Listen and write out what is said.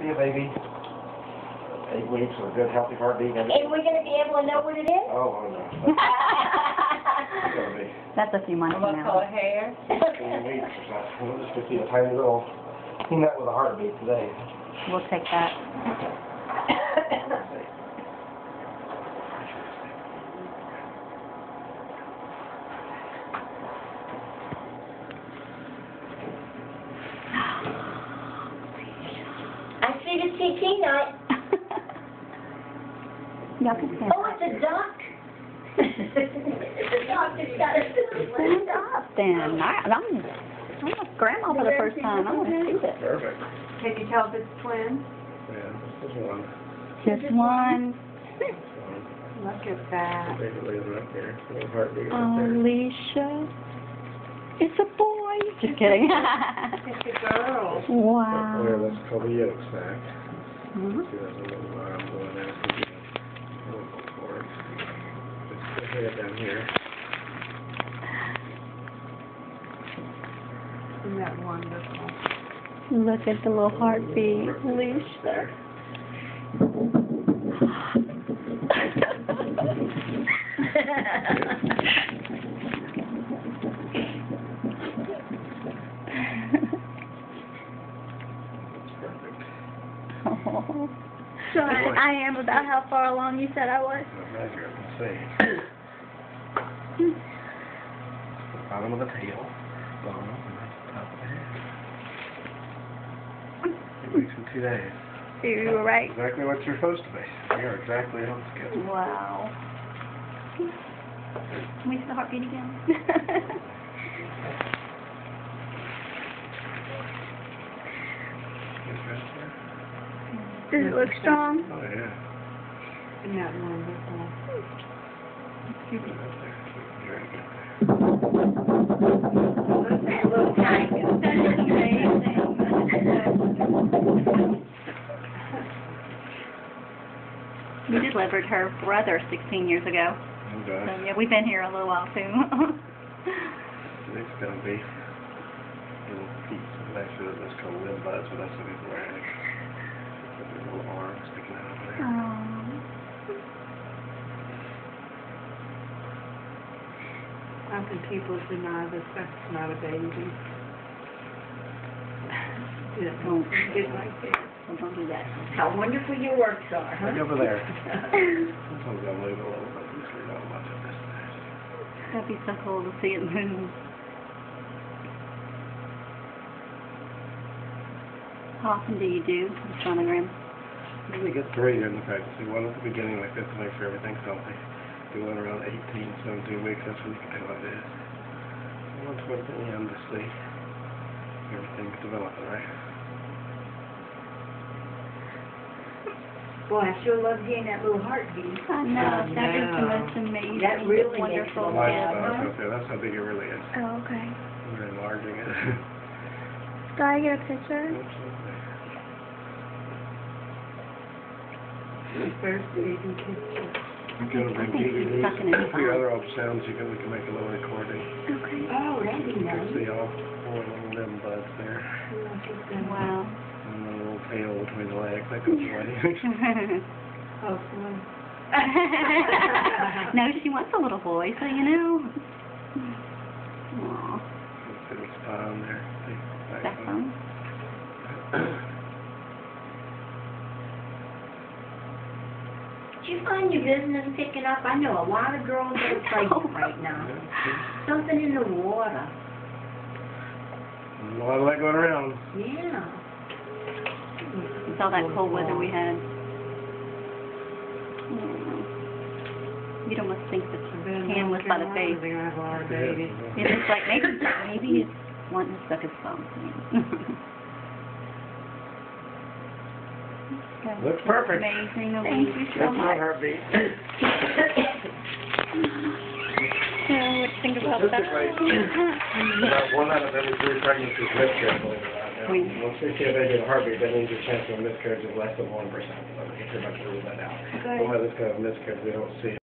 see a baby. 8 weeks with a good, healthy heartbeat. And we're going to be able to know what it is? Oh, no. That's a few months What now. color hair? 15 weeks or something. We'll just see a tiny little peanut with a heartbeat today. We'll take that. I see the CT nut. Y'all can stand. Oh, it's a duck. It's a duck. It's got a Stand up then. I'm a grandma for the first time. I want to see this. Perfect. Can you tell if it's twins? Yeah, this is one. Just one. Look at that. Baby lays right there. Little heartbeat right there. Alicia. It's a boy. Just kidding. It's a girl. Wow. There, that's called the yolk sac. Mhm. See, there's a little arm going there. So you can look for it. Just put her head down here. Isn't that wonderful? Look at the little heartbeat. Alicia. Oh. So I am about how far along you said I was. Measure it and see. Bottom of the tail. Bottom and top of the head. 8 weeks and 2 days. You were right. Exactly what you're supposed to be. You're exactly on schedule. Wow. Can we see the heartbeat again? Does it look strong? Oh, yeah. Isn't that wonderful? Very good. Look at that little tiger. That is amazing. We delivered her brother 16 years ago. Oh, So, gosh. yeah, we've been here a little while, too. It's going to be little piece. Actually, that's called limb buds, but that's what he's wearing. Little arm sticking out of there. How can people deny this? That's not a baby. Don't Get like this. don't do that. How wonderful your works are, huh? Look over there. This one's going to move a little bit. You see how much of this is. That'd be so cool to see it move. How often do you do the sonogram? Usually get 3 during the pregnancy. One at the beginning like this to make sure everything's healthy. Do one around 18, 17 weeks. That's when you can tell what it is. One towards the end to see everything's developing, right? Boy, I sure love hearing that little heartbeat. I know. That is the know. most amazing, That really makes wonderful it Life gift. size up there. That's how big it really is. Oh, okay. We're enlarging it. Do I get a picture? Absolutely. First baby kiss. I'm going to bring think you he's sucking it these. For your down. other ultrasounds, we can make a little recording. Okay. Oh, that'd be You can nice. see all 4 little limb buds there. Wow. And the little tail between the legs. That goes away. Hopefully. No, she wants a little boy, so you know. Aw. See the spine there. See, Backbone. Did you find your business picking up? I know a lot of girls that are pregnant right now. Something in the water. A lot of that going around. Yeah. It's all that cold weather we had. You'd almost think that tan was by the face. They're gonna have a lot of babies. It looks like maybe he's wanting to suck his thumb. Okay. Looks perfect. Amazing. Thank you so That's my much. heartbeat. So, what do you think about that? About 1 out of every 3 pregnancies miscarriage, believe it or not. Now, once we see a baby with a heartbeat, that means your chance of a miscarriage is less than 1%. So we can pretty much rule that out. Good. One of this kind of miscarriage, we don't see